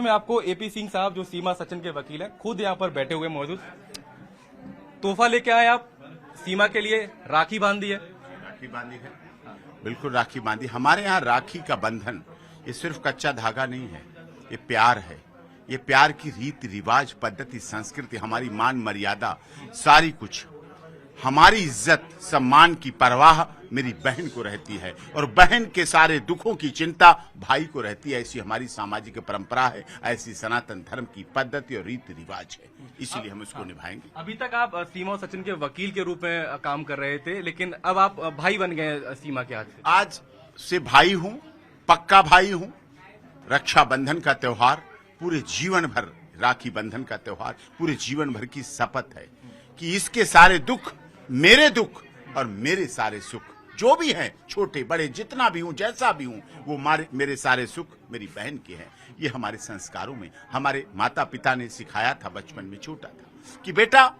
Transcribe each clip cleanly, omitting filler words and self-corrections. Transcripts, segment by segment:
में आपको एपी सिंह साहब जो सीमा सचिन के वकील हैं खुद यहाँ पर बैठे हुए मौजूद। तोहफा लेके आए आप सीमा के लिए, राखी बांधी है। राखी बांधी है, बिल्कुल राखी बांधी। हमारे यहाँ राखी का बंधन ये सिर्फ कच्चा धागा नहीं है, ये प्यार है। ये प्यार की रीति रिवाज, पद्धति, संस्कृति, हमारी मान मर्यादा, सारी कुछ, हमारी इज्जत सम्मान की परवाह मेरी बहन को रहती है और बहन के सारे दुखों की चिंता भाई को रहती है। ऐसी हमारी सामाजिक परंपरा है, ऐसी सनातन धर्म की पद्धति और रीति रिवाज है, इसीलिए हम उसको निभाएंगे। अभी तक आप सीमा और सचिन के वकील के रूप में काम कर रहे थे, लेकिन अब आप भाई बन गए सीमा के हाथ से। आज से भाई हूं, पक्का भाई हूं। रक्षाबंधन का त्योहार पूरे जीवन भर, राखी बंधन का त्योहार पूरे जीवन भर की शपथ है कि इसके सारे दुख मेरे दुख और मेरे सारे सुख, जो भी हैं, छोटे बड़े जितना भी हूं, जैसा भी हूं, वो मेरे सारे सुख मेरी बहन के हैं। ये हमारे संस्कारों में हमारे माता पिता ने सिखाया था बचपन में, छोटा था, कि बेटा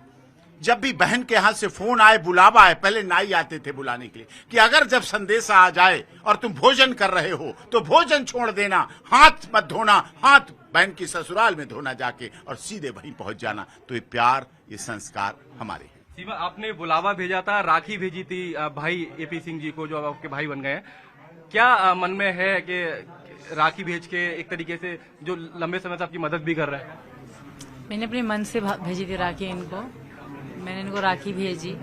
जब भी बहन के हाथ से फोन आए, बुलावा आए, पहले नाई आते थे बुलाने के लिए, कि अगर जब संदेशा आ जाए और तुम भोजन कर रहे हो तो भोजन छोड़ देना, हाथ मत धोना, हाथ बहन की ससुराल में धोना जाके और सीधे वहीं पहुंच जाना। तो ये प्यार, ये संस्कार हमारे। सीमा, आपने बुलावा भेजा था, राखी भेजी थी भाई एपी सिंह जी को, जो अब आपके भाई बन गए हैं। क्या मन में है कि राखी भेज के एक तरीके से जो लंबे समय से आपकी मदद भी कर रहे हैं? मैंने अपने मन से भेजी थी राखी इनको, मैंने इनको राखी भेजी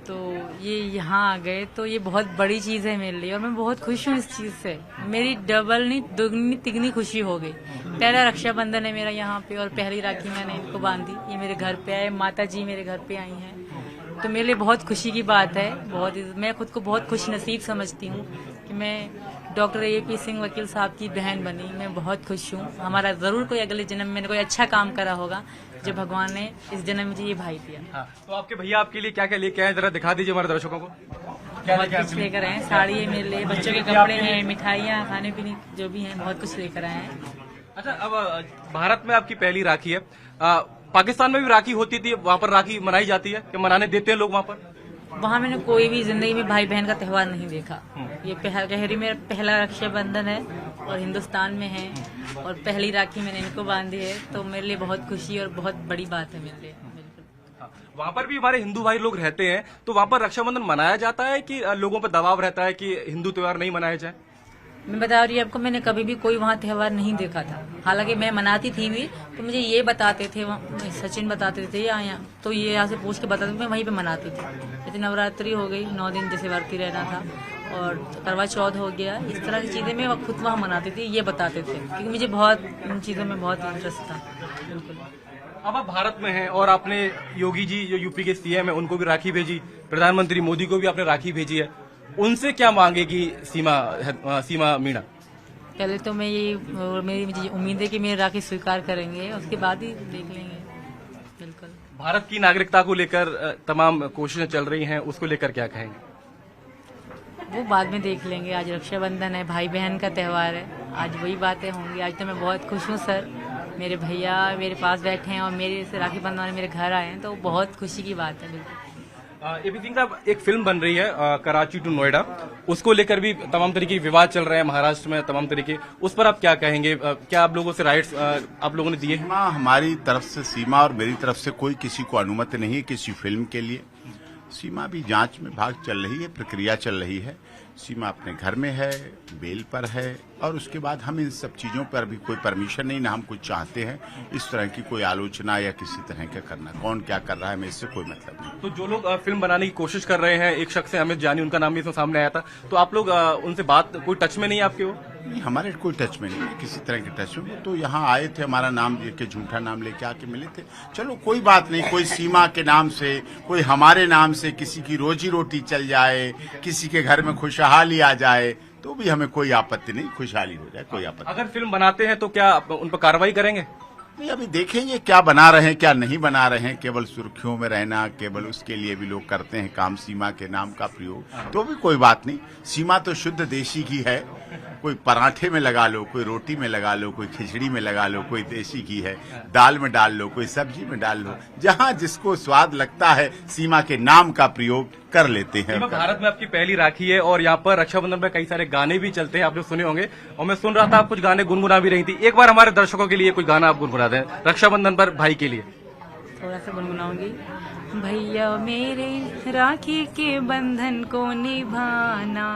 तो ये यहाँ आ गए, तो ये बहुत बड़ी चीज़ है मेरे लिए और मैं बहुत खुश हूँ इस चीज़ से। मेरी डबल नहीं दुगनी तिगनी खुशी हो गई। पहला रक्षाबंधन है मेरा यहाँ पे और पहली राखी मैंने इनको बांधी। ये मेरे घर पे आए, माता जी मेरे घर पे आई हैं, तो मेरे लिए बहुत खुशी की बात है। मैं खुद को बहुत खुश नसीब समझती हूँ कि मैं डॉक्टर एपी सिंह वकील साहब की बहन बनी। मैं बहुत खुश हूँ। हमारा जरूर कोई अगले जन्म में कोई अच्छा काम करा होगा जो भगवान ने इस जन्म में मुझे ये भाई दिया। हाँ, तो आपके भैया आपके लिए क्या क्या लेके आए, जरा दिखा दीजिए हमारे दर्शकों को। बहुत कुछ लेकर आए हैं, साड़ी है मेरे लिए, बच्चों के कपड़े हैं, मिठाइयाँ, खाने पीने जो भी हैं, बहुत कुछ लेकर आए हैं। अच्छा, अब भारत में आपकी पहली राखी है। पाकिस्तान में भी राखी होती थी, वहाँ पर राखी मनाई जाती है, क्या मनाने देते हैं लोग वहाँ पर? वहाँ मैंने कोई भी जिंदगी में भाई बहन का त्योहार नहीं देखा। ये गहरी मेरा पहला रक्षाबंधन है और हिंदुस्तान में है और पहली राखी मैंने इनको बांधी है, तो मेरे लिए बहुत खुशी और बहुत बड़ी बात है मेरे लिए। वहाँ पर भी हमारे हिंदू भाई लोग रहते हैं, तो वहाँ पर रक्षाबंधन मनाया जाता है कि लोगों पर दबाव रहता है कि हिंदू त्योहार नहीं मनाया जाए? मैं बता रही हूँ आपको, मैंने कभी भी कोई वहाँ त्योहार नहीं देखा था। हालांकि मैं मनाती थी भी, तो मुझे ये बताते थे, सचिन बताते थे यहाँ, तो ये यहाँ से पूछ के बताते थे, मैं वहीं पे मनाती थी। जैसे नवरात्रि हो गई, 9 दिन जैसे व्रती रहना था, और करवा चौथ हो गया, इस तरह की चीजें मैं खुद वहाँ मनाती थी, ये बताते थे, क्योंकि मुझे बहुत इन चीजों में बहुत इंटरेस्ट था। बिल्कुल। अब आप भारत में हैं और आपने योगी जी जो यूपी के सीएम है उनको भी राखी भेजी, प्रधानमंत्री मोदी को भी आपने राखी भेजी है, उनसे क्या मांगेगी सीमा मीणा? पहले तो मेरी मुझे उम्मीद है कि मेरी राखी स्वीकार करेंगे, उसके बाद ही देख लेंगे। बिल्कुल। भारत की नागरिकता को लेकर तमाम कोशिशें चल रही हैं, उसको लेकर क्या कहेंगे? वो बाद में देख लेंगे। आज रक्षाबंधन है, भाई बहन का त्योहार है, आज वही बातें होंगी। आज तो मैं बहुत खुश हूँ सर, मेरे भैया मेरे पास बैठे हैं और मेरे से राखी बंधवाने मेरे घर आए हैं, तो बहुत खुशी की बात है। बिल्कुल। एपी सिंह साहब, एक फिल्म बन रही है कराची टू नोएडा, उसको लेकर भी तमाम तरीके के विवाद चल रहे हैं महाराष्ट्र में, तमाम तरीके, उस पर आप क्या कहेंगे? क्या आप लोगों से राइट्स आप लोगों ने दिए? हमारी तरफ से, सीमा और मेरी तरफ से कोई किसी को अनुमति नहीं है किसी फिल्म के लिए। सीमा भी जांच में भाग चल रही है, प्रक्रिया चल रही है। सीमा अपने घर में है, बेल पर है, और उसके बाद हम इन सब चीजों पर भी कोई परमिशन नहीं, ना हम कुछ चाहते हैं इस तरह की कोई आलोचना या किसी तरह का करना। कौन क्या कर रहा है, मैं इससे कोई मतलब नहीं। तो जो लोग फिल्म बनाने की कोशिश कर रहे हैं, एक शख्स है अमित जानी, उनका नाम भी इसमें सामने आया था, तो आप लोग उनसे बात, कोई टच में नहीं है आपके? वो नहीं, हमारे कोई टच में नहीं है, किसी तरह के टच में। तो यहाँ आए थे, हमारा नाम लेके, झूठा नाम लेके आके मिले थे। चलो कोई बात नहीं, कोई सीमा के नाम से, कोई हमारे नाम से किसी की रोजी रोटी चल जाए, किसी के घर में खुशहाली आ जाए, तो भी हमें कोई आपत्ति नहीं, खुशहाली हो जाए, कोई आपत्ति। अगर फिल्म बनाते हैं तो क्या उन पर कार्रवाई करेंगे? नहीं, अभी देखेंगे क्या बना रहे हैं क्या नहीं बना रहे हैं। केवल सुर्खियों में रहना, केवल उसके लिए भी लोग करते हैं काम, सीमा के नाम का प्रयोग, तो भी कोई बात नहीं। सीमा तो शुद्ध देशी घी है, कोई पराठे में लगा लो, कोई रोटी में लगा लो, कोई खिचड़ी में लगा लो, कोई देशी घी है, दाल में डाल लो, कोई सब्जी में डाल लो, जहां जिसको स्वाद लगता है सीमा के नाम का प्रयोग कर लेते हैं। सीमा, भारत में आपकी पहली राखी है और यहाँ पर रक्षाबंधन पर कई सारे गाने भी चलते हैं, आपने सुने होंगे। और मैं सुन रहा था आप कुछ गाने गुनगुना भी रही थी। एक बार हमारे दर्शकों के लिए कुछ गाना आप गुनगुना दें रक्षाबंधन पर भाई के लिए। थोड़ा सा गुनगुनाऊंगी। भैया मेरे राखी के बंधन को निभाना,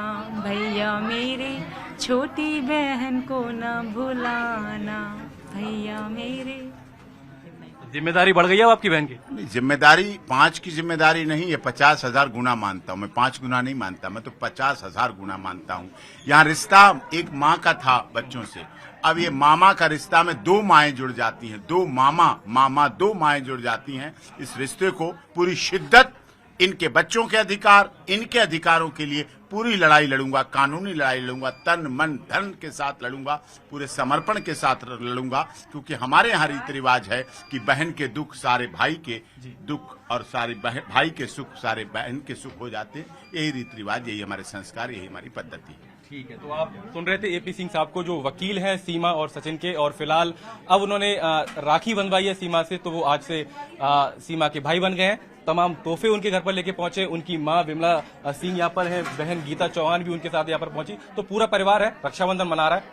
भैया मेरे छोटी बहन को न भुलाना, भैया मेरे। जिम्मेदारी बढ़ गई है अब आपकी बहन की? नहीं, जिम्मेदारी 5 की जिम्मेदारी नहीं है, 50,000 गुना मानता हूं मैं। 5 गुना नहीं मानता मैं, तो 50,000 गुना मानता हूं। यहाँ रिश्ता एक माँ का था बच्चों से, अब ये मामा का रिश्ता में 2 माएं जुड़ जाती हैं, 2 मामा 2 माएं जुड़ जाती हैं। इस रिश्ते को पूरी शिद्दत, इनके बच्चों के अधिकार, इनके अधिकारों के लिए पूरी लड़ाई लड़ूंगा, कानूनी लड़ाई लड़ूंगा, तन मन धन के साथ लड़ूंगा, पूरे समर्पण के साथ लड़ूंगा। क्योंकि हमारे यहाँ रीति रिवाज है कि बहन के दुख सारे भाई के दुख और सारे भाई के सुख सारे बहन के सुख हो जाते हैं। यही रीति रिवाज, यही हमारे संस्कार, यही हमारी पद्धति है। ठीक है, तो आप सुन रहे थे एपी सिंह साहब को, जो वकील हैं सीमा और सचिन के, और फिलहाल अब उन्होंने राखी बंधवाई है सीमा से, तो वो आज से सीमा के भाई बन गए हैं। तमाम तोहफे उनके घर पर लेके पहुंचे। उनकी माँ विमला सिंह यहाँ पर है, बहन गीता चौहान भी उनके साथ यहाँ पर पहुंची। तो पूरा परिवार है, रक्षाबंधन मना रहा है।